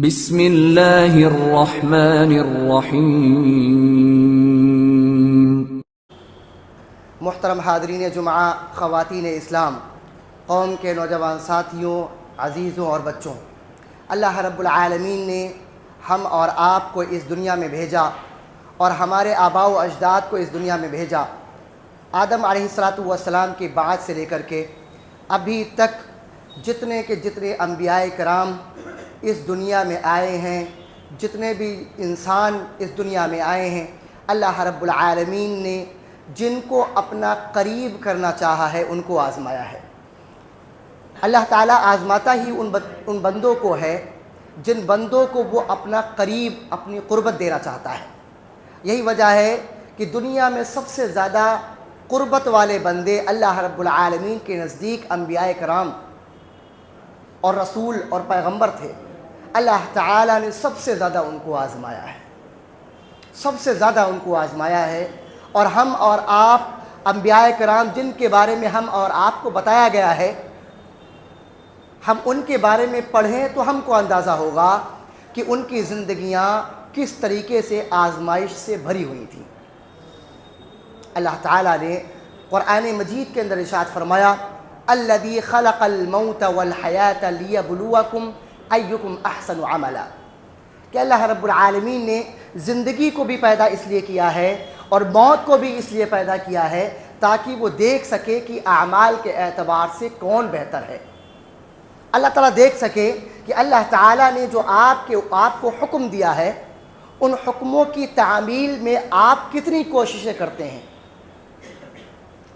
بسم اللہ الرحمن الرحیم۔ محترم حاضرین جمعہ، خواتین اسلام، قوم کے نوجوان ساتھیوں، عزیزوں اور بچوں، اللہ رب العالمین نے ہم اور آپ کو اس دنیا میں بھیجا اور ہمارے آباء و اجداد کو اس دنیا میں بھیجا۔ آدم علیہ السلام کی بعد سے لے کر کے ابھی تک جتنے انبیاء کرام اس دنیا میں آئے ہیں، جتنے بھی انسان اس دنیا میں آئے ہیں، اللہ رب العالمین نے جن کو اپنا قریب کرنا چاہا ہے ان کو آزمایا ہے۔ اللہ تعالیٰ آزماتا ہی ان بندوں کو ہے جن بندوں کو وہ اپنا قریب، اپنی قربت دینا چاہتا ہے۔ یہی وجہ ہے کہ دنیا میں سب سے زیادہ قربت والے بندے اللہ رب العالمین کے نزدیک انبیاء کرام اور رسول اور پیغمبر تھے۔ اللہ تعالیٰ نے سب سے زیادہ ان کو آزمایا ہے، سب سے زیادہ ان کو آزمایا ہے۔ اور ہم اور آپ انبیاء کرام جن کے بارے میں ہم اور آپ کو بتایا گیا ہے، ہم ان کے بارے میں پڑھیں تو ہم کو اندازہ ہوگا کہ ان کی زندگیاں کس طریقے سے آزمائش سے بھری ہوئی تھیں۔ اللہ تعالیٰ نے قرآن مجید کے اندر ارشاد فرمایا، الذی خلق الموت والحیاۃ لیبلوکم ایکم احسن عملا، کہ اللہ رب العالمین نے زندگی کو بھی پیدا اس لیے کیا ہے اور موت کو بھی اس لیے پیدا کیا ہے تاکہ وہ دیکھ سکے کہ اعمال کے اعتبار سے کون بہتر ہے۔ اللہ تعالیٰ دیکھ سکے کہ اللہ تعالیٰ نے جو آپ کو حکم دیا ہے، ان حکموں کی تعمیل میں آپ کتنی کوششیں کرتے ہیں۔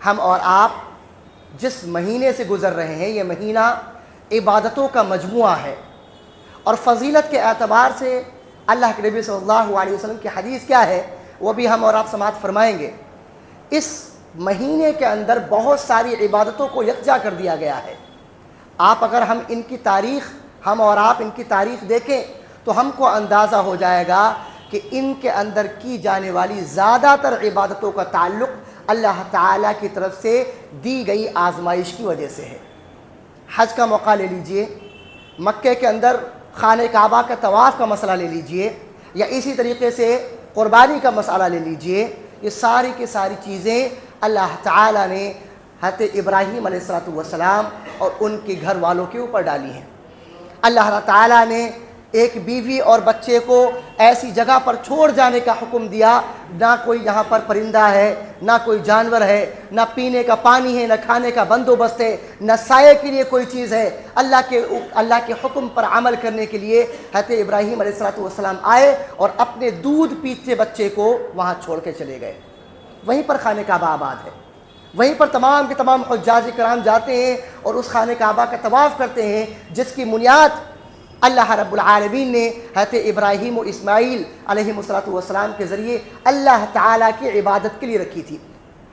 ہم اور آپ جس مہینے سے گزر رہے ہیں، یہ مہینہ عبادتوں کا مجموعہ ہے، اور فضیلت کے اعتبار سے اللہ کے نبی صلی اللہ علیہ وسلم کی حدیث کیا ہے وہ بھی ہم اور آپ سماعت فرمائیں گے۔ اس مہینے کے اندر بہت ساری عبادتوں کو یکجا کر دیا گیا ہے۔ اگر ہم اور آپ ان کی تاریخ دیکھیں تو ہم کو اندازہ ہو جائے گا کہ ان کے اندر کی جانے والی زیادہ تر عبادتوں کا تعلق اللہ تعالیٰ کی طرف سے دی گئی آزمائش کی وجہ سے ہے۔ حج کا موقع لے لیجئے، مکے کے اندر خانہ کعبہ کا طواف کا مسئلہ لے لیجئے، یا اسی طریقے سے قربانی کا مسئلہ لے لیجئے، یہ ساری کی ساری چیزیں اللہ تعالیٰ نے حضرت ابراہیم علیہ السلام اور ان کے گھر والوں کے اوپر ڈالی ہیں۔ اللہ تعالیٰ نے ایک بیوی اور بچے کو ایسی جگہ پر چھوڑ جانے کا حکم دیا، نہ کوئی یہاں پر پرندہ ہے، نہ کوئی جانور ہے، نہ پینے کا پانی ہے، نہ کھانے کا بندوبست ہے، نہ سائے کے لیے کوئی چیز ہے۔ اللہ کے حکم پر عمل کرنے کے لیے حضرت ابراہیم علیہ السلام آئے اور اپنے دودھ پیتے بچے کو وہاں چھوڑ کے چلے گئے۔ وہیں پر خانہ کعبہ آباد ہے، وہیں پر تمام کے تمام حجاج کرام جاتے ہیں اور اس خانہ کعبہ کا طواف کرتے ہیں، جس کی بنیاد اللہ رب العالمین نے حضرت ابراہیم و اسماعیل علیہ السلام کے ذریعے اللہ تعالیٰ کی عبادت کے لیے رکھی تھی۔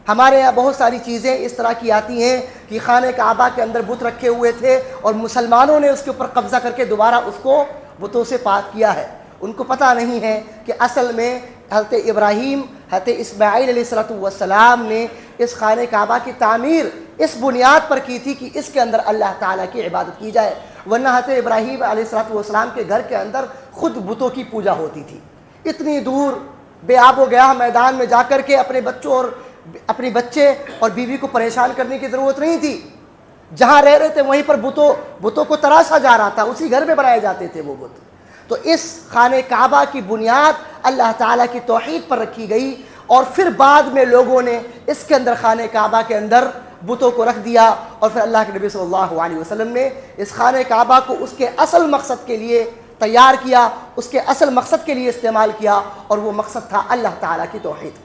ہمارے یہاں بہت ساری چیزیں اس طرح کی آتی ہیں کہ خانہ کعبہ کے اندر بت رکھے ہوئے تھے اور مسلمانوں نے اس کے اوپر قبضہ کر کے دوبارہ اس کو بتوں سے پاک کیا ہے۔ ان کو پتہ نہیں ہے کہ اصل میں حضرت ابراہیم، حضرت اسماعیل علیہ السلام نے اس خانہ کعبہ کی تعمیر اس بنیاد پر کی تھی کہ اس کے اندر اللہ تعالیٰ کی عبادت کی جائے، ورنہ حضرت ابراہیم علیہ السلام کے گھر کے اندر خود بتوں کی پوجا ہوتی تھی۔ اتنی دور بے آب و گیاہ میدان میں جا کر کے اپنے بچے اور بیوی کو پریشان کرنے کی ضرورت نہیں تھی۔ جہاں رہ رہے تھے وہیں پر بتوں کو تراشا جا رہا تھا، اسی گھر میں بنائے جاتے تھے وہ بت۔ تو اس خانہ کعبہ کی بنیاد اللہ تعالیٰ کی توحید پر رکھی گئی، اور پھر بعد میں لوگوں نے اس کے اندر خانہ کعبہ کے اندر بتوں کو رکھ دیا، اور پھر اللہ کے نبی صلی اللہ علیہ وسلم نے اس خانہ کعبہ کو اس کے اصل مقصد کے لیے تیار کیا، اس کے اصل مقصد کے لیے استعمال کیا، اور وہ مقصد تھا اللہ تعالیٰ کی توحید۔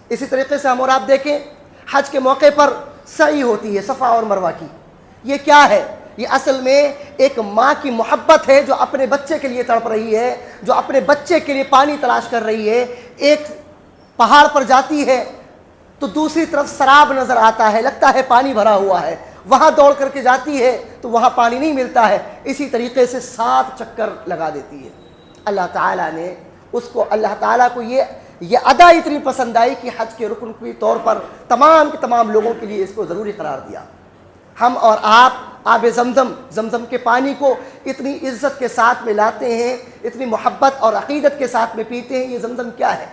اسی طریقے سے ہم اور آپ دیکھیں، حج کے موقع پر سعی ہوتی ہے صفا اور مروہ کی۔ یہ کیا ہے؟ یہ اصل میں ایک ماں کی محبت ہے جو اپنے بچے کے لیے تڑپ رہی ہے، جو اپنے بچے کے لیے پانی تلاش کر رہی ہے۔ ایک پہاڑ پر جاتی ہے تو دوسری طرف سراب نظر آتا ہے، لگتا ہے پانی بھرا ہوا ہے، وہاں دوڑ کر کے جاتی ہے تو وہاں پانی نہیں ملتا ہے، اسی طریقے سے 7 چکر لگا دیتی ہے۔ اللہ تعالیٰ کو یہ ادا اتنی پسند آئی کہ حج کے رکن کے طور پر تمام کے تمام لوگوں کے لیے اس کو ضروری قرار دیا۔ ہم اور آپ آب زمزم، زمزم کے پانی کو اتنی عزت کے ساتھ میں لاتے ہیں، اتنی محبت اور عقیدت کے ساتھ میں پیتے ہیں. یہ زمزم کیا ہے؟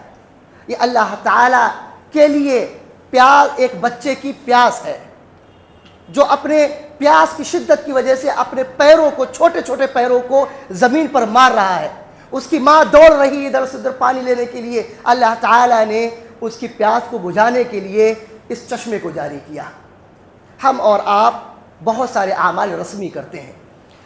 یہ اللہ تعالیٰ کے لیے پیاس، ایک بچے کی پیاس ہے جو اپنے پیاس کی شدت کی وجہ سے اپنے پیروں کو، چھوٹے چھوٹے پیروں کو زمین پر مار رہا ہے. اس کی ماں دوڑ رہی ہے ادھر سے ادھر پانی لینے کے لیے. اللہ تعالیٰ نے اس کی پیاس کو بجھانے کے لیے اس چشمے کو جاری کیا. ہم اور آپ بہت سارے اعمال رسمی کرتے ہیں،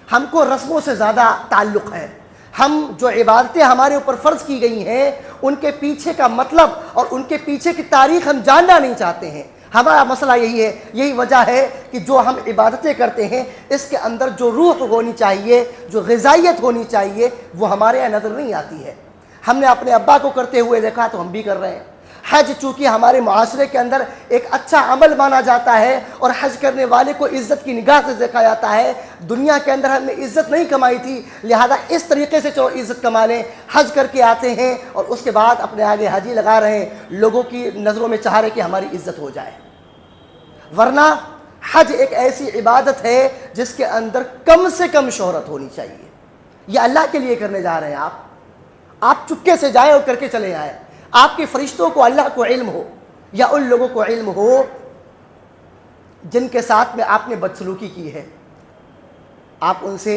ہم کو رسموں سے زیادہ تعلق ہے. ہم جو عبادتیں ہمارے اوپر فرض کی گئی ہیں ان کے پیچھے کا مطلب اور ان کے پیچھے کی تاریخ ہم جاننا نہیں چاہتے ہیں. ہمارا مسئلہ یہی ہے، یہی وجہ ہے کہ جو ہم عبادتیں کرتے ہیں اس کے اندر جو روح ہونی چاہیے، جو غذائیت ہونی چاہیے، وہ ہمارے یہاں نظر نہیں آتی ہے. ہم نے اپنے ابا کو کرتے ہوئے دیکھا تو ہم بھی کر رہے ہیں. حج چونکہ ہمارے معاشرے کے اندر ایک اچھا عمل مانا جاتا ہے اور حج کرنے والے کو عزت کی نگاہ سے دیکھا جاتا ہے. دنیا کے اندر ہم نے عزت نہیں کمائی تھی، لہذا اس طریقے سے چلو عزت کما لیں. حج کر کے آتے ہیں اور اس کے بعد اپنے آگے حاجی لگا رہے ہیں، لوگوں کی نظروں میں چاہ رہے کہ ہماری عزت ہو جائے. ورنہ حج ایک ایسی عبادت ہے جس کے اندر کم سے کم شہرت ہونی چاہیے. یہ اللہ کے لیے کرنے جا رہے ہیں. آپ چپکے سے جائیں اور کر کے چلے آئیں. آپ کے فرشتوں کو اللہ کو علم ہو یا ان لوگوں کو علم ہو جن کے ساتھ میں آپ نے بدسلوکی کی ہے، آپ ان سے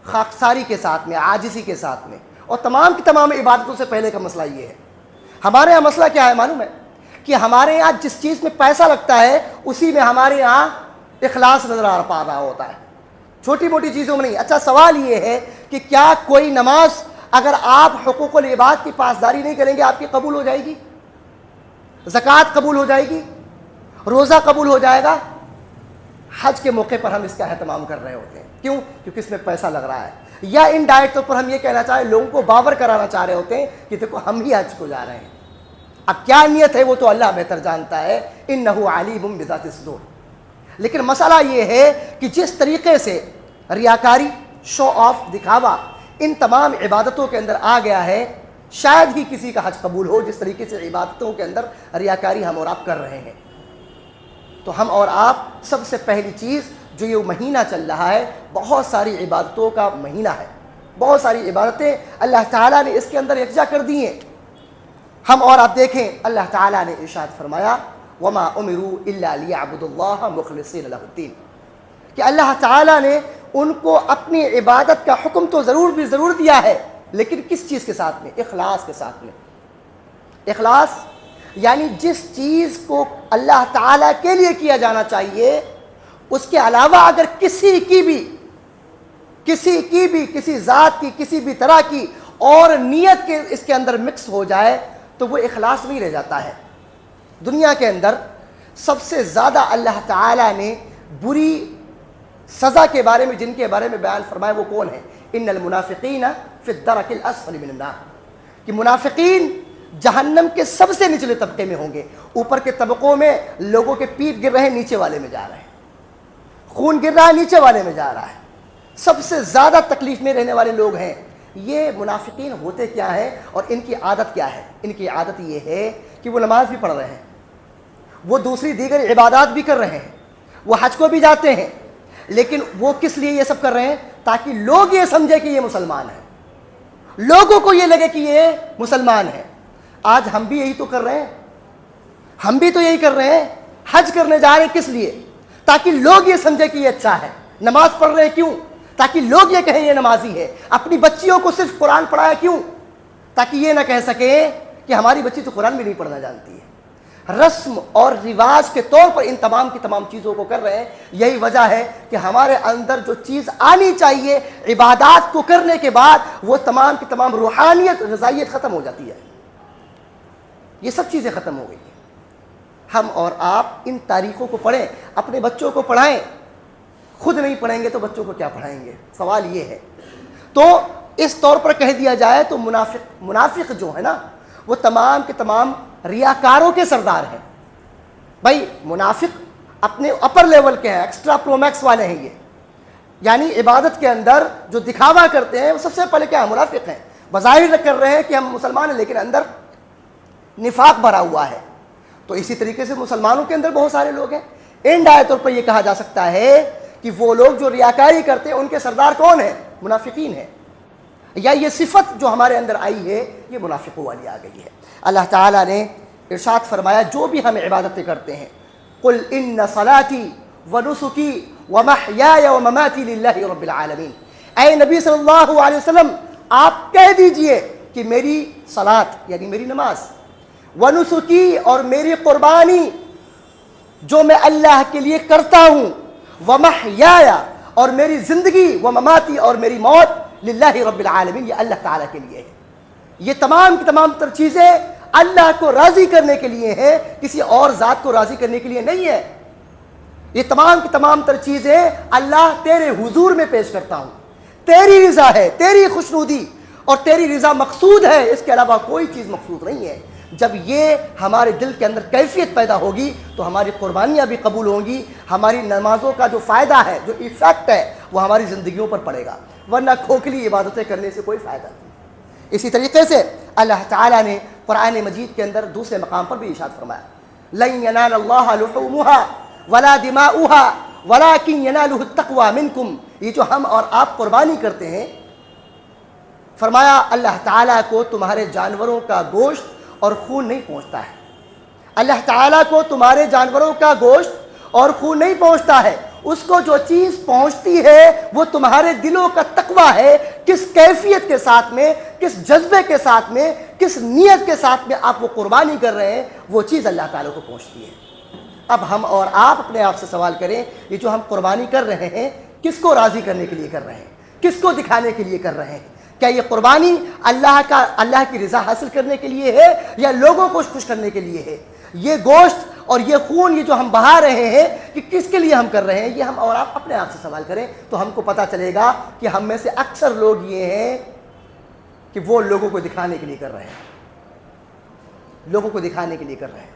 خاکساری کے ساتھ میں، عاجزی کے ساتھ میں، اور تمام کی تمام عبادتوں سے پہلے کا مسئلہ یہ ہے. ہمارے یہاں مسئلہ کیا ہے معلوم ہے؟ کہ ہمارے یہاں جس چیز میں پیسہ لگتا ہے اسی میں ہمارے یہاں اخلاص نظر آ پا رہا ہوتا ہے، چھوٹی موٹی چیزوں میں نہیں. اچھا سوال یہ ہے کہ کیا کوئی نماز اگر آپ حقوق العباد کی پاسداری نہیں کریں گے آپ کی قبول ہو جائے گی؟ زکوٰۃ قبول ہو جائے گی؟ روزہ قبول ہو جائے گا؟ حج کے موقع پر ہم اس کا اہتمام کر رہے ہوتے ہیں. کیوں؟ کیونکہ اس میں پیسہ لگ رہا ہے. یا انڈائریکٹ طور پر ہم یہ کہنا چاہیں، لوگوں کو باور کرانا چاہ رہے ہوتے ہیں کہ دیکھو ہم ہی حج کو جا رہے ہیں. اب کیا نیت ہے وہ تو اللہ بہتر جانتا ہے، انہ علیم بذات الصدور. لیکن مسئلہ یہ ہے کہ جس طریقے سے ریاکاری، شو آف، دکھاوا ان تمام عبادتوں کے اندر آ گیا ہے، شاید ہی کسی کا حج قبول ہو جس طریقے سے عبادتوں کے اندر ریاکاری ہم اور آپ کر رہے ہیں. تو ہم اور آپ سب سے پہلی چیز جو یہ مہینہ چل رہا ہے بہت ساری عبادتوں کا مہینہ ہے، بہت ساری عبادتیں اللہ تعالیٰ نے اس کے اندر یکجا کر دی ہیں. ہم اور آپ دیکھیں اللہ تعالیٰ نے ارشاد فرمایا وما امروا الا ليعبدوا الله مخلصين له الدين، کہ اللہ تعالیٰ نے ان کو اپنی عبادت کا حکم تو ضرور دیا ہے، لیکن کس چیز کے ساتھ میں؟ اخلاص کے ساتھ میں. اخلاص یعنی جس چیز کو اللہ تعالیٰ کے لیے کیا جانا چاہیے اس کے علاوہ اگر کسی ذات کی کسی بھی طرح کی اور نیت کے اس کے اندر مکس ہو جائے تو وہ اخلاص نہیں رہ جاتا ہے. دنیا کے اندر سب سے زیادہ اللہ تعالیٰ نے بری سزا کے بارے میں جن کے بارے میں بیان فرمایا وہ کون ہے؟ ان المنافقین فی الدرک الاسفل من النار، کہ منافقین جہنم کے سب سے نچلے طبقے میں ہوں گے. اوپر کے طبقوں میں لوگوں کے پیٹ گر رہے ہیں، نیچے والے میں جا رہے ہیں، خون گر رہا ہے نیچے والے میں جا رہا ہے. سب سے زیادہ تکلیف میں رہنے والے لوگ ہیں. یہ منافقین ہوتے کیا ہیں اور ان کی عادت کیا ہے؟ ان کی عادت یہ ہے کہ وہ نماز بھی پڑھ رہے ہیں، وہ دوسری دیگر عبادات بھی کر رہے ہیں، وہ حج کو بھی جاتے ہیں، لیکن وہ کس لیے یہ سب کر رہے ہیں؟ تاکہ لوگ یہ سمجھے کہ یہ مسلمان ہیں، لوگوں کو یہ لگے کہ یہ مسلمان ہے. آج ہم بھی یہی تو کر رہے ہیں، ہم بھی تو یہی کر رہے ہیں. حج کرنے جا رہے ہیں کس لیے؟ تاکہ لوگ یہ سمجھے کہ یہ اچھا ہے. نماز پڑھ رہے ہیں کیوں؟ تاکہ لوگ یہ کہیں یہ نمازی ہے. اپنی بچیوں کو صرف قرآن پڑھایا کیوں؟ تاکہ یہ نہ کہہ سکے کہ ہماری بچی تو قرآن بھی نہیں پڑھنا جانتی ہے. رسم اور رواج کے طور پر ان تمام کی تمام چیزوں کو کر رہے ہیں. یہی وجہ ہے کہ ہمارے اندر جو چیز آنی چاہیے عبادات کو کرنے کے بعد وہ تمام کی تمام روحانیت، غذائیت ختم ہو جاتی ہے. یہ سب چیزیں ختم ہو گئی ہیں. ہم اور آپ ان تاریخوں کو پڑھیں، اپنے بچوں کو پڑھائیں. خود نہیں پڑھیں گے تو بچوں کو کیا پڑھائیں گے؟ سوال یہ ہے. تو اس طور پر کہہ دیا جائے تو منافق جو ہے نا وہ تمام کے تمام ریاکاروں کے سردار ہیں. بھائی منافق اپنے اپر لیول کے ہیں، ایکسٹرا پرو میکس والے ہیں. یہ یعنی عبادت کے اندر جو دکھاوا کرتے ہیں وہ سب سے پہلے کیا ہے؟ منافق ہیں. بظاہر کر رہے ہیں کہ ہم مسلمان ہیں لیکن اندر نفاق بھرا ہوا ہے. تو اسی طریقے سے مسلمانوں کے اندر بہت سارے لوگ ہیں. انڈائریکٹ طور پر یہ کہا جا سکتا ہے کہ کہ وہ لوگ جو ریاکاری کرتے ہیں ان کے سردار کون ہیں؟ منافقین ہیں، یا یہ صفت جو ہمارے اندر آئی ہے یہ منافقوں والی آ گئی ہے۔ اللہ تعالیٰ نے ارشاد فرمایا جو بھی ہم عبادتیں کرتے ہیں، قل ان صلاتی ونسکی ومحیای ومماتی للہ رب العالمین، اے نبی صلی اللہ علیہ وسلم آپ کہہ دیجئے کہ میری صلاۃ یعنی میری نماز، ونسکی اور میری قربانی جو میں اللہ کے لیے کرتا ہوں، ومحیای اور میری زندگی، ومماتی اور میری موت، للہ رب العالمین یہ اللہ تعالیٰ کے لیے ہے۔ یہ تمام کی تمام تر چیزیں اللہ کو راضی کرنے کے لیے ہیں، کسی اور ذات کو راضی کرنے کے لیے نہیں ہے۔ یہ تمام کی تمام تر چیزیں اللہ تیرے حضور میں پیش کرتا ہوں، تیری رضا ہے، تیری خوشنودی اور تیری رضا مقصود ہے، اس کے علاوہ کوئی چیز مقصود نہیں ہے۔ جب یہ ہمارے دل کے اندر کیفیت پیدا ہوگی تو ہماری قربانیاں بھی قبول ہوں گی، ہماری نمازوں کا جو فائدہ ہے، جو ایفیکٹ ہے وہ ہماری زندگیوں پر پڑے گا، ورنہ کھوکھلی عبادتیں کرنے سے کوئی فائدہ نہیں۔ اسی طریقے سے اللہ تعالیٰ نے قرآن مجید کے اندر دوسرے مقام پر بھی ارشاد فرمایا، لن ینال اللہ لحومها ولا دماؤها ولکن ینالہ التقوی منکم، یہ جو ہم اور آپ قربانی کرتے ہیں، فرمایا اللہ تعالیٰ کو تمہارے جانوروں کا گوشت اور خون نہیں پہنچتا ہے، اللہ تعالیٰ کو تمہارے جانوروں کا گوشت اور خون نہیں پہنچتا ہے، اس کو جو چیز پہنچتی ہے وہ تمہارے دلوں کا تقویٰ ہے، کس کیفیت کے ساتھ میں، کس جذبے کے ساتھ میں، کس نیت کے ساتھ میں آپ وہ قربانی کر رہے ہیں، وہ چیز اللہ تعالیٰ کو پہنچتی ہے۔ اب ہم اور آپ اپنے آپ سے سوال کریں، یہ جو ہم قربانی کر رہے ہیں کس کو راضی کرنے کے لیے کر رہے ہیں، کس کو دکھانے کے لیے کر رہے ہیں؟ کیا یہ قربانی اللہ کی رضا حاصل کرنے کے لیے ہے یا لوگوں کو خوش کرنے کے لیے ہے؟ یہ گوشت اور یہ خون یہ جو ہم بہا رہے ہیں کہ کس کے لیے ہم کر رہے ہیں؟ یہ ہم اور آپ اپنے آپ سے سوال کریں تو ہم کو پتہ چلے گا کہ ہم میں سے اکثر لوگ یہ ہیں کہ وہ لوگوں کو دکھانے کے لیے کر رہے ہیں، لوگوں کو دکھانے کے لیے کر رہے ہیں۔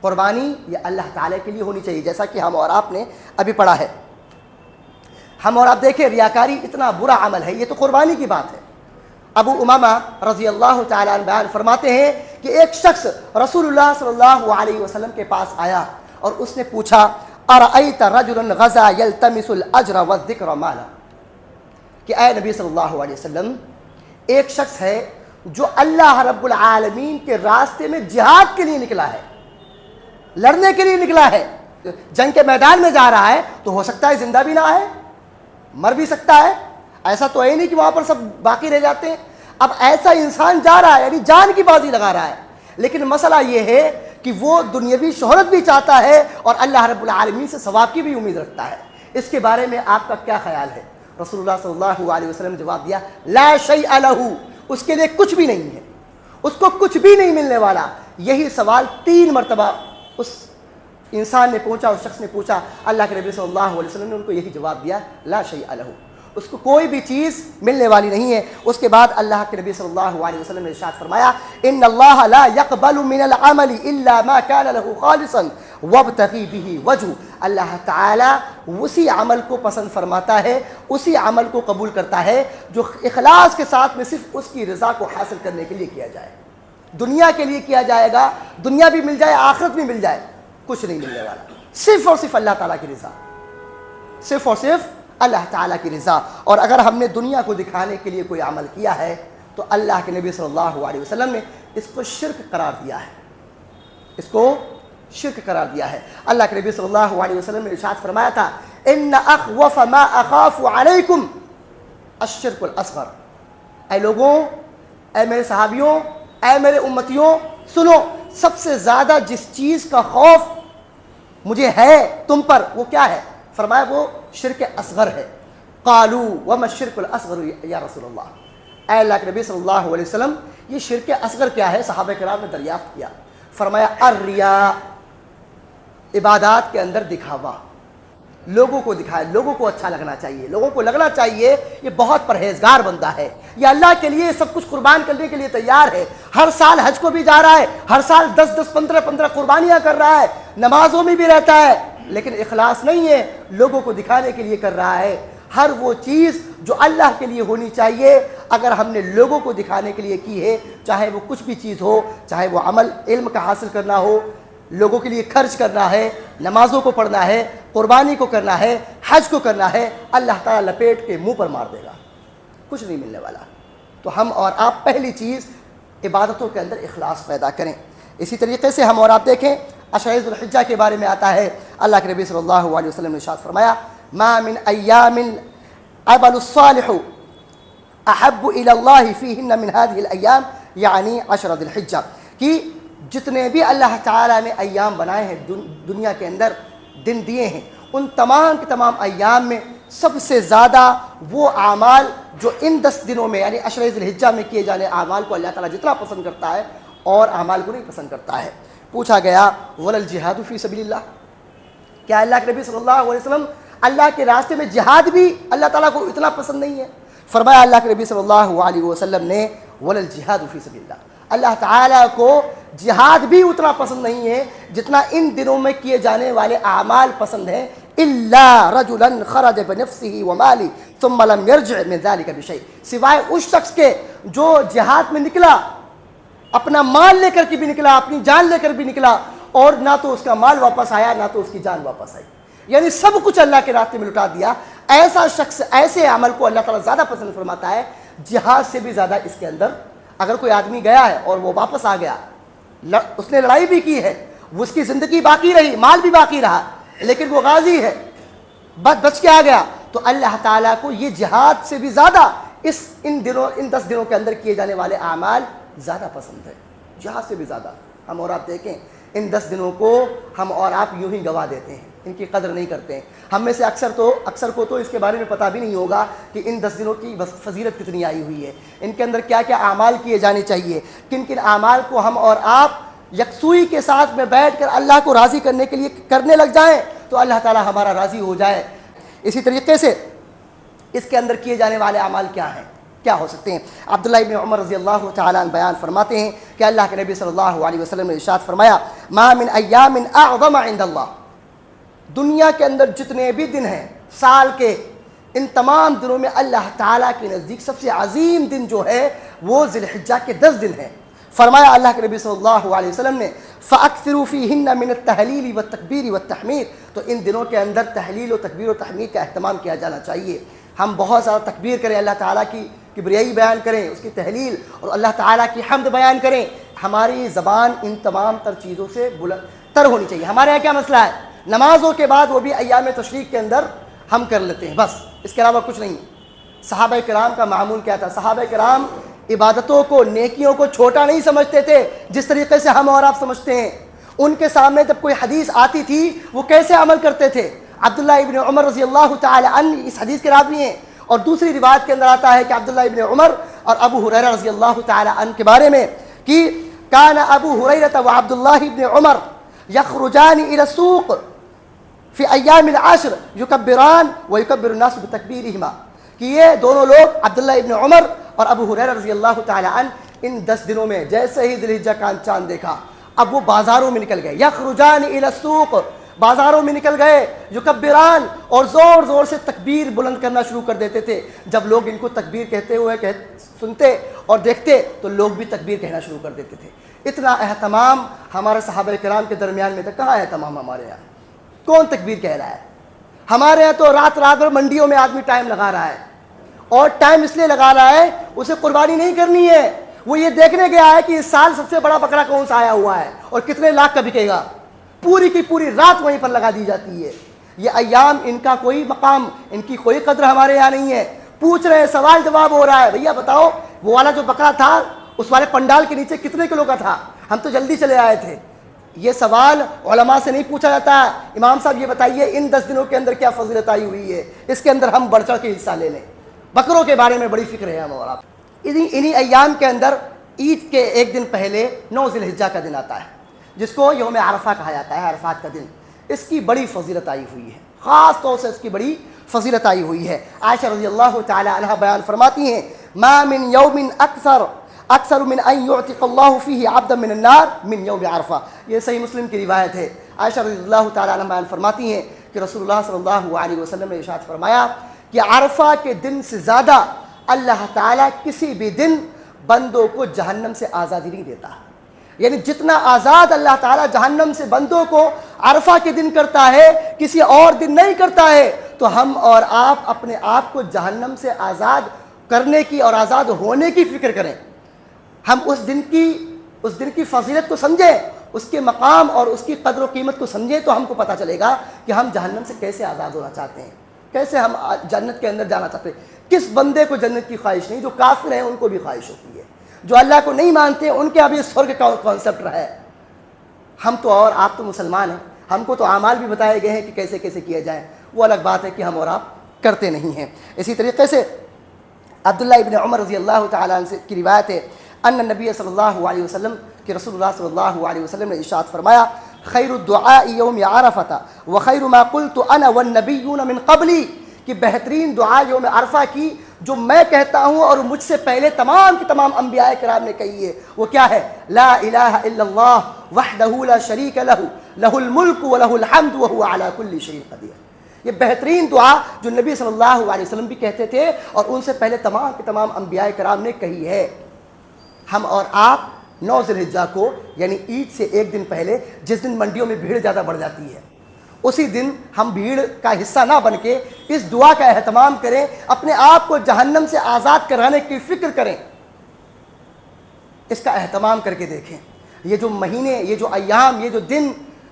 قربانی یہ اللہ تعالیٰ کے لیے ہونی چاہیے، جیسا کہ ہم اور آپ نے ابھی پڑھا ہے۔ ہم اور آپ دیکھیں ریاکاری اتنا برا عمل ہے، یہ تو قربانی کی بات ہے۔ ابو امامہ رضی اللہ تعالیٰ عنہ بیان فرماتے ہیں کہ ایک شخص رسول اللہ صلی اللہ علیہ وسلم کے پاس آیا اور اس نے پوچھا، ارأیت رجلا غزا یلتمس الاجر والذکر مالا، کہ اے نبی صلی اللہ علیہ وسلم ایک شخص ہے جو اللہ رب العالمین کے راستے میں جہاد کے لیے نکلا ہے، لڑنے کے لیے نکلا ہے، جنگ کے میدان میں جا رہا ہے، تو ہو سکتا ہے زندہ بھی نہ آئے، مر بھی سکتا ہے، ایسا تو ہے نہیں کہ وہاں پر سب باقی رہ جاتے ہیں۔ اب ایسا انسان جا رہا ہے یعنی جان کی بازی لگا رہا ہے، لیکن مسئلہ یہ ہے کہ وہ دنیاوی شہرت بھی چاہتا ہے اور اللہ رب العالمین سے ثواب کی بھی امید رکھتا ہے۔ اس کے بارے میں آپ کا کیا خیال ہے؟ رسول اللہ صلی اللہ علیہ وسلم نے جواب دیا، لا شیء لہ، اس کے لیے کچھ بھی نہیں ہے، اس کو کچھ بھی نہیں ملنے والا۔ یہی سوال 3 مرتبہ اس انسان نے پوچھا، اس شخص نے پوچھا، اللہ کے نبی صلی اللہ علیہ وسلم نے ان کو یہی جواب دیا، لا شیء لہ، اس کو کوئی بھی چیز ملنے والی نہیں ہے۔ اس کے بعد اللہ کے نبی صلی اللہ علیہ وسلم نے ارشاد فرمایا، ان اللہ لا يقبل من العمل الا ما كان له خالصا وابتغي به وجهه، اللہ تعالیٰ اسی عمل کو پسند فرماتا ہے، اسی عمل کو قبول کرتا ہے جو اخلاص کے ساتھ میں صرف اس کی رضا کو حاصل کرنے کے لیے کیا جائے۔ دنیا کے لیے کیا جائے گا، دنیا بھی مل جائے، آخرت بھی مل جائے، کچھ نہیں ملنے والا، صرف اور صرف اللہ تعالیٰ کی رضا، صرف اور صرف اللہ تعالیٰ کی رضا۔ اور اگر ہم نے دنیا کو دکھانے کے لیے کوئی عمل کیا ہے تو اللہ کے نبی صلی اللہ علیہ وسلم نے اس کو شرک قرار دیا ہے، اس کو شرک قرار دیا ہے۔ اللہ کے نبی صلی اللہ علیہ وسلم نے ارشاد فرمایا تھا، ان اخوف ما اخاف علیکم الشرک الاصغر، اے لوگوں، اے میرے صحابیوں، اے میرے امتیوں، سنو، سب سے زیادہ جس چیز کا خوف مجھے ہے تم پر وہ کیا ہے؟ فرمایا وہ شرک اصغر ہے۔ قالوا وما الشرک الاصغر یا رسول اللہ، اے اللہ کے نبی صلی اللہ علیہ وسلم یہ شرک اصغر کیا ہے؟ صحابہ کرام نے دریافت کیا، فرمایا الریا، عبادات کے اندر دکھاوا، لوگوں کو دکھائے، لوگوں کو اچھا لگنا چاہیے، لوگوں کو لگنا چاہیے یہ بہت پرہیزگار بندہ ہے، یہ اللہ کے لیے سب کچھ قربان کرنے کے لیے تیار ہے، ہر سال حج کو بھی جا رہا ہے، ہر سال 10 15 قربانیاں کر رہا ہے، نمازوں میں بھی رہتا ہے، لیکن اخلاص نہیں ہے، لوگوں کو دکھانے کے لیے کر رہا ہے۔ ہر وہ چیز جو اللہ کے لیے ہونی چاہیے اگر ہم نے لوگوں کو دکھانے کے لیے کی ہے، چاہے وہ کچھ بھی چیز ہو، چاہے وہ عمل علم کا حاصل کرنا ہو، لوگوں کے لیے خرچ کرنا ہے، نمازوں کو پڑھنا ہے، قربانی کو کرنا ہے، حج کو کرنا ہے، اللہ تعالیٰ لپیٹ کے منہ پر مار دے گا، کچھ نہیں ملنے والا۔ تو ہم اور آپ پہلی چیز عبادتوں کے اندر اخلاص پیدا کریں۔ اسی طریقے سے ہم اور آپ دیکھیں عشر ذی الحجہ کے بارے میں آتا ہے، اللہ کے نبی صلی اللہ علیہ وسلم نے ارشاد فرمایا ما من ایام عمل الصالح احب الی اللہ فیہن من هذه الایام، یعنی عشر ذی الحجہ، کہ جتنے بھی اللہ تعالیٰ نے ایام بنائے ہیں دنیا کے اندر، دن دیے ہیں، ان تمام کے تمام ایام میں سب سے زیادہ وہ اعمال جو ان 10 دنوں میں یعنی عشر ذی الحجہ میں کیے جانے اعمال کو اللہ تعالیٰ جتنا پسند کرتا ہے اور اعمال کو نہیں پسند کرتا ہے۔ پوچھا گیا وَلَلْجِهَادُ فِي سَبِيلِ اللَّهِ، کیا اللہ کے نبی صلی اللہ علیہ وسلم اللہ کے راستے میں جہاد بھی اللہ تعالیٰ کو اتنا پسند نہیں ہے؟ فرمایا اللہ کے نبی صلی اللہ علیہ وسلم نے وَلَلْجِهَادُ فِي سَبِيلِ اللَّهِ، اللہ تعالیٰ کو جہاد بھی اتنا پسند نہیں ہے جتنا ان دنوں میں کیے جانے والے اعمال پسند ہیں۔ إِلَّا رَجُلًا خَرَجَ بِنَفْسِهِ وَمَالِهِ ثُمَّ لَمْ يَرْجِعْ مِنْ ذَلِكَ بِشَيْءٍ، سوائے اس شخص کے جو جہاد میں نکلا، اپنا مال لے کر کے بھی نکلا، اپنی جان لے کر بھی نکلا، اور نہ تو اس کا مال واپس آیا نہ تو اس کی جان واپس آئی، یعنی سب کچھ اللہ کے راستے میں لٹا دیا۔ ایسا شخص ایسے عمل کو اللہ تعالیٰ زیادہ پسند فرماتا ہے جہاد سے بھی زیادہ۔ اس کے اندر اگر کوئی آدمی گیا ہے اور وہ واپس آ گیا، اس نے لڑائی بھی کی ہے، وہ اس کی زندگی باقی رہی، مال بھی باقی رہا، لیکن وہ غازی ہے، بچ کے آ گیا، تو اللہ تعالیٰ کو یہ جہاد سے بھی زیادہ ان 10 دنوں کے اندر کیے جانے والے اعمال زیادہ پسند ہے، جہاد سے بھی زیادہ۔ ہم اور آپ دیکھیں ان 10 دنوں کو ہم اور آپ یوں ہی گوا دیتے ہیں، ان کی قدر نہیں کرتے ہیں۔ ہم میں سے اکثر کو تو اس کے بارے میں پتہ بھی نہیں ہوگا کہ ان 10 دنوں کی فضیلت کتنی آئی ہوئی ہے، ان کے اندر کیا کیا اعمال کیے جانے چاہیے، کن کن اعمال کو ہم اور آپ یکسوئی کے ساتھ میں بیٹھ کر اللہ کو راضی کرنے کے لیے کرنے لگ جائیں تو اللہ تعالیٰ ہمارا راضی ہو جائے۔ اسی طریقے سے اس کے اندر کیے جانے والے اعمال کیا ہیں، کیا ہو سکتے ہیں؟ عبداللہ ابن عمر رضی اللہ تعالیٰ عنہ بیان فرماتے ہیں کہ اللہ کے نبی صلی اللہ علیہ وسلم نے ارشاد فرمایا ما من ایام اعظم عند اللہ، دنیا کے اندر جتنے بھی دن ہیں سال کے، ان تمام دنوں میں اللہ تعالیٰ کے نزدیک سب سے عظیم دن جو ہے وہ ذی الحجہ کے 10 دن ہیں۔ فرمایا اللہ کے نبی صلی اللہ علیہ وسلم نے فَأَكْثِرُوا فِيهِنَّ مِنَ التَّهْلِيلِ وَالتَّكْبِيرِ وَالتَّحْمِيدِ، تو ان دنوں کے اندر تحلیل و تکبیر و تحمید کا اہتمام کیا جانا چاہیے۔ ہم بہت زیادہ تکبیر کریں، اللہ تعالیٰ کی کبریائی بیان کریں، اس کی تحلیل اور اللہ تعالیٰ کی حمد بیان کریں۔ ہماری زبان ان تمام تر چیزوں سے بلند تر ہونی چاہیے۔ ہمارے یہاں کیا مسئلہ ہے، نمازوں کے بعد وہ بھی ایام تشریق کے اندر ہم کر لیتے ہیں، بس اس کے علاوہ کچھ نہیں۔ صحابہ کرام کا معمول کیا تھا؟ صحابہ کرام عبادتوں کو، نیکیوں کو چھوٹا نہیں سمجھتے تھے جس طریقے سے ہم اور آپ سمجھتے ہیں۔ ان کے سامنے جب کوئی حدیث آتی تھی وہ کیسے عمل کرتے تھے؟ عبداللہ ابن عمر رضی اللہ تعالی عنہ اس حدیث کے راوی ہیں، اور دوسری روایت کے اندر آتا ہے کہ عبداللہ ابن عمر اور ابو ہریرہ رضی اللہ تعالی عنہ کے بارے میں کہ کان ابو ہریرہ و عبداللہ ابن عمر یخرجان الی السوق فی ایام العشر یکبران و یکبر الناس بتکبیرہما، کہ یہ دونوں لوگ عبداللہ ابن عمر اور ابو ہریرہ رضی اللہ تعالی عنہ ان 10 دنوں میں جیسے ہی ذی الحجہ کا چاند دیکھا اب وہ بازاروں میں نکل گئے، یخرجان الی السوق، بازاروں میں نکل گئے، یکبران، اور زور زور سے تکبیر بلند کرنا شروع کر دیتے تھے۔ جب لوگ ان کو تکبیر کہتے ہوئے سنتے اور دیکھتے تو لوگ بھی تکبیر کہنا شروع کر دیتے تھے۔ اتنا اہتمام ہمارے صحابہ کرام کے درمیان میں تھا، کہاں اہتمام ہمارے یہاں؟ کون تکبیر کہہ رہا ہے؟ ہمارے یہاں تو رات بھر منڈیوں میں آدمی ٹائم لگا رہا ہے، اور ٹائم اس لیے لگا رہا ہے اسے قربانی نہیں کرنی ہے، وہ یہ دیکھنے گیا ہے کہ اس سال سب سے بڑا بکرا کون سا آیا ہوا ہے اور کتنے لاکھ کا بکے گا، پوری کی پوری رات وہیں پر لگا دی جاتی ہے۔ یہ ایام ان کا کوئی مقام، ان کی کوئی قدر ہمارے یہاں نہیں ہے۔ پوچھ رہے ہیں، سوال جواب ہو رہا ہے، بھیا بتاؤ وہ والا جو بکرا تھا اس والے پنڈال کے نیچے کتنے کلو کا تھا؟ ہم تو جلدی چلے آئے تھے۔ یہ سوال علماء سے نہیں پوچھا جاتا ہے، امام صاحب یہ بتائیے ان 10 دنوں کے اندر کیا فضیلت آئی ہوئی ہے، اس کے اندر ہم بڑھ چڑھ کے حصہ لے لیں۔ بکروں کے بارے میں بڑی فکر ہے ہم اور آپ۔ انہی ایام کے اندر عید کے ایک دن پہلے 9 ذی الحجہ کا دن آتا ہے جس کو یوم عرفہ کہا جاتا ہے، عرفات کا دن۔ اس کی بڑی فضیلت آئی ہوئی ہے، خاص طور سے اس کی بڑی فضیلت آئی ہوئی ہے۔ عائشہ رضی اللہ تعالی عنہ بیان فرماتی ہیں ما من یوم اکثر من ان یعتق اللہ فیہ عبدا من النار من یوم عرفہ، یہ صحیح مسلم کی روایت ہے۔ عائشہ رضی اللہ تعالی عنہ بیان فرماتی ہیں کہ رسول اللہ صلی اللہ علیہ وسلم نے ارشاد فرمایا کہ عرفہ کے دن سے زیادہ اللہ تعالیٰ کسی بھی دن بندوں کو جہنم سے آزادی نہیں دیتا۔ یعنی جتنا آزاد اللہ تعالیٰ جہنم سے بندوں کو عرفہ کے دن کرتا ہے کسی اور دن نہیں کرتا ہے، تو ہم اور آپ اپنے آپ کو جہنم سے آزاد کرنے کی اور آزاد ہونے کی فکر کریں۔ ہم اس دن کی فضیلت کو سمجھیں، اس کے مقام اور اس کی قدر و قیمت کو سمجھیں، تو ہم کو پتہ چلے گا کہ ہم جہنم سے کیسے آزاد ہونا چاہتے ہیں، کیسے ہم جنت کے اندر جانا چاہتے ہیں۔ کس بندے کو جنت کی خواہش نہیں؟ جو کافر ہیں ان کو بھی خواہش ہوتی ہے، جو اللہ کو نہیں مانتے ان کے ابھی سورگ کا کانسیپٹ ہے۔ ہم تو اور آپ تو مسلمان ہیں، ہم کو تو اعمال بھی بتائے گئے ہیں کہ کیسے کیسے کیا جائے، وہ الگ بات ہے کہ ہم اور آپ کرتے نہیں ہیں۔ اسی طریقے سے عبداللہ ابن عمر رضی اللہ تعالیٰ عنہ کی روایت ہے، ان نبی صلی اللہ علیہ وسلم کہ رسول اللہ صلی اللہ علیہ وسلم نے ارشاد فرمایا، خیر الدعاء یوم عرفہ وخیر ما قلت انا والنبیون من قبلی، کہ بہترین دعا یوم عرفہ کی جو میں کہتا ہوں اور مجھ سے پہلے تمام کی تمام انبیاء کرام نے کہی ہے، وہ کیا ہے؟ لا الہ الا اللہ وحدہ لا شریک لہ لہ الملک ولہ الحمد وہو علی کل شیء قدیر۔ یہ بہترین دعا جو نبی صلی اللہ علیہ وسلم بھی کہتے تھے اور ان سے پہلے تمام کے تمام انبیاء کرام نے کہی ہے۔ ہم اور آپ 9 ذی الحجہ کو یعنی عید سے ایک دن پہلے، جس دن منڈیوں میں بھیڑ زیادہ بڑھ جاتی ہے، اسی دن ہم بھیڑ کا حصہ نہ بن کے اس دعا کا اہتمام کریں، اپنے آپ کو جہنم سے آزاد کرانے کی فکر کریں، اس کا اہتمام کر کے دیکھیں۔ یہ جو مہینے، یہ جو ایام، یہ جو دن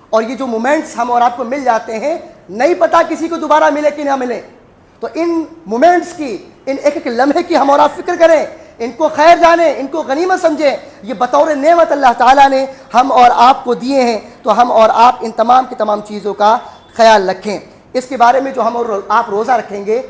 اور یہ جو مومنٹس ہم اور آپ کو مل جاتے ہیں، نہیں پتہ کسی کو دوبارہ ملے کہ نہ ملے، تو ان مومنٹس کی، ان ایک ایک لمحے کی ہم اور آپ فکر کریں، ان کو خیر جانیں، ان کو غنیمت سمجھیں۔ یہ بطور نعمت اللہ تعالیٰ نے ہم اور آپ کو دیے ہیں، تو ہم اور آپ ان تمام کی تمام چیزوں کا خیال رکھیں۔ اس کے بارے میں جو ہم اور آپ روزہ رکھیں گے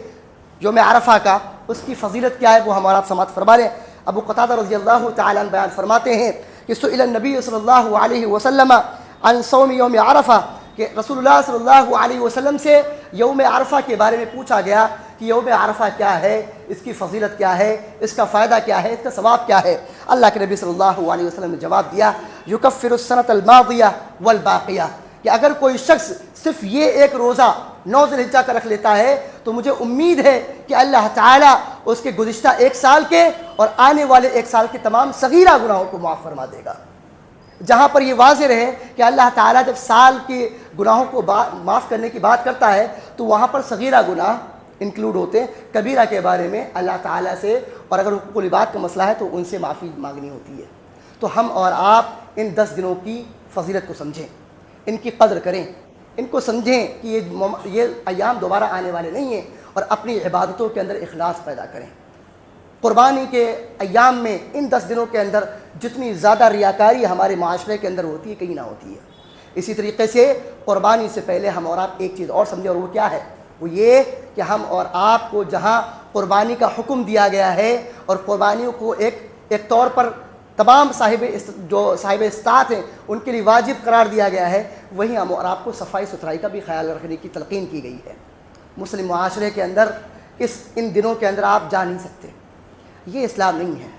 یوم عرفہ کا، اس کی فضیلت کیا ہے وہ ہم اور آپ سماعت فرما لیں۔ ابو قتادہ رضی اللہ تعالیٰ عنہ بیان فرماتے ہیں کہ سئل النبی صلی اللہ علیہ وسلم عن صوم یوم عرفہ، کہ رسول اللہ صلی اللہ علیہ وسلم سے یوم عرفہ کے بارے میں پوچھا گیا کہ یوم عرفہ کیا ہے، اس کی فضیلت کیا ہے، اس کا فائدہ کیا ہے، اس کا ثواب کیا ہے۔ اللہ کے نبی صلی اللہ علیہ وسلم نے جواب دیا، یکفر السنۃ الماضیہ والباقیہ، کہ اگر کوئی شخص صرف یہ ایک روزہ 9 ذی الحجہ کا رکھ لیتا ہے تو مجھے امید ہے کہ اللہ تعالیٰ اس کے گزشتہ 1 سال کے اور آنے والے 1 سال کے تمام صغیرہ گناہوں کو معاف فرما دے گا۔ جہاں پر یہ واضح رہے کہ اللہ تعالیٰ جب سال کے گناہوں کو معاف کرنے کی بات کرتا ہے تو وہاں پر صغیرہ گناہ انکلوڈ ہوتے ہیں۔ کبیرہ کے بارے میں اللہ تعالیٰ سے، اور اگر حقوق العباد کا مسئلہ ہے تو ان سے معافی مانگنی ہوتی ہے۔ تو ہم اور آپ ان 10 دنوں کی فضیلت کو سمجھیں، ان کی قدر کریں، ان کو سمجھیں کہ یہ ایام دوبارہ آنے والے نہیں ہیں، اور اپنی عبادتوں کے اندر اخلاص پیدا کریں۔ قربانی کے ایام میں ان 10 دنوں کے اندر جتنی زیادہ ریاکاری ہمارے معاشرے کے اندر ہوتی ہے کہیں نہ ہوتی ہے۔ اسی طریقے سے قربانی سے پہلے ہم اور آپ ایک چیز اور سمجھیں، اور وہ کیا ہے؟ وہ یہ کہ ہم اور آپ کو جہاں قربانی کا حکم دیا گیا ہے اور قربانیوں کو ایک طور پر تمام جو صاحب استطاعت ہیں ان کے لیے واجب قرار دیا گیا ہے، وہیں ہم اور آپ کو صفائی ستھرائی کا بھی خیال رکھنے کی تلقین کی گئی ہے۔ مسلم معاشرے کے اندر ان دنوں کے اندر آپ جا نہیں سکتے، یہ اسلام نہیں ہے۔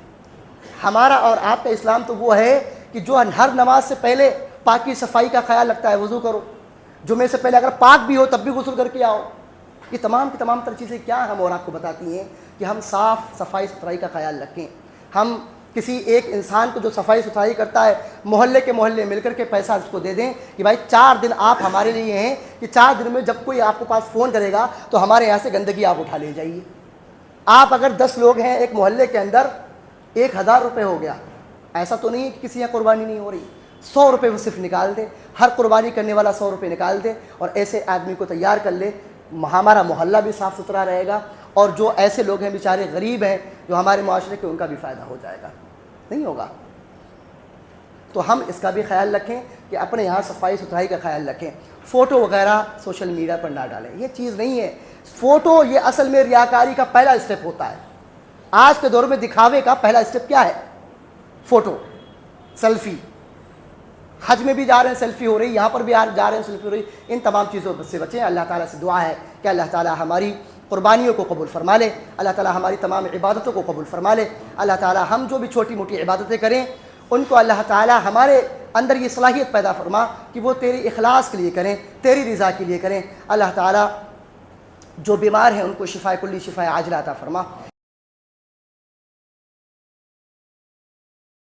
ہمارا اور آپ کا اسلام تو وہ ہے کہ جو ہر نماز سے پہلے پاکی صفائی کا خیال رکھتا ہے، وضو کرو، جمعے سے پہلے اگر پاک بھی ہو تب بھی غسل کر کے آؤ۔ یہ تمام کی تمام تر چیزیں کیا ہم اور آپ کو بتاتی ہیں کہ ہم صاف صفائی ستھرائی کا خیال رکھیں۔ ہم کسی ایک انسان کو جو صفائی ستھرائی کرتا ہے، محلے کے محلے مل کر کے پیسہ اس کو دے دیں کہ بھائی 4 دن آپ ہمارے لیے ہیں، کہ 4 دن میں جب کوئی آپ کو پاس فون کرے گا تو ہمارے یہاں سے گندگی آپ اٹھا لے جائیے۔ آپ اگر 10 لوگ ہیں ایک محلے کے اندر، 1000 روپے ہو گیا، ایسا تو نہیں ہے کہ کسی یہاں قربانی نہیں ہو رہی، 100 روپے وہ صرف نکال دے، ہر قربانی کرنے والا 100 روپے نکال دے اور ایسے آدمی کو تیار کر لے، ہمارا محلہ بھی صاف ستھرا رہے گا، اور جو ایسے لوگ ہیں بیچارے غریب ہیں جو ہمارے معاشرے کے، ان کا بھی فائدہ ہو جائے گا، نہیں ہوگا؟ تو ہم اس کا بھی خیال رکھیں کہ اپنے یہاں صفائی ستھرائی کا خیال رکھیں۔ فوٹو وغیرہ سوشل میڈیا پر نہ ڈالیں، یہ چیز نہیں ہے۔ فوٹو یہ اصل میں ریاکاری کا پہلا اسٹیپ ہوتا ہے۔ آج کے دور میں دکھاوے کا پہلا اسٹیپ کیا ہے؟ Photo, selfie. حج میں بھی جا رہے ہیں سیلفی ہو رہی، یہاں پر بھی جا رہے ہیں سیلفی ہو رہی۔ ان تمام چیزوں سے بچیں۔ اللہ تعالیٰ سے دعا ہے کہ اللہ تعالیٰ ہماری قربانیوں کو قبول فرما لے، اللہ تعالیٰ ہماری تمام عبادتوں کو قبول فرما لے، اللہ تعالیٰ ہم جو بھی چھوٹی موٹی عبادتیں کریں ان کو اللہ تعالیٰ ہمارے اندر یہ صلاحیت پیدا فرما کہ وہ تیری اخلاص کے لیے کریں، تیری رضا کے لیے کریں۔ اللہ تعالیٰ جو بیمار ہیں ان کو شفائے کلی، شفائے عاجلہ عطا فرما۔